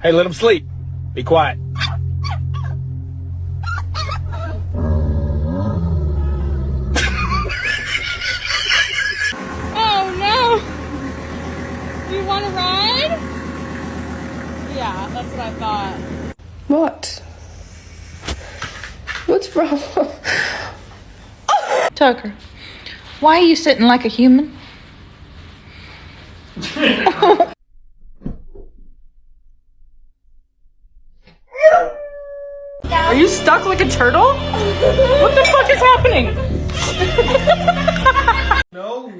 Hey, let him sleep. Be quiet. Oh no! Do you want to ride? Yeah, that's what I thought. What? What's wrong? Tucker, why are you sitting like a human? Are you stuck like a turtle? What the fuck is happening? No.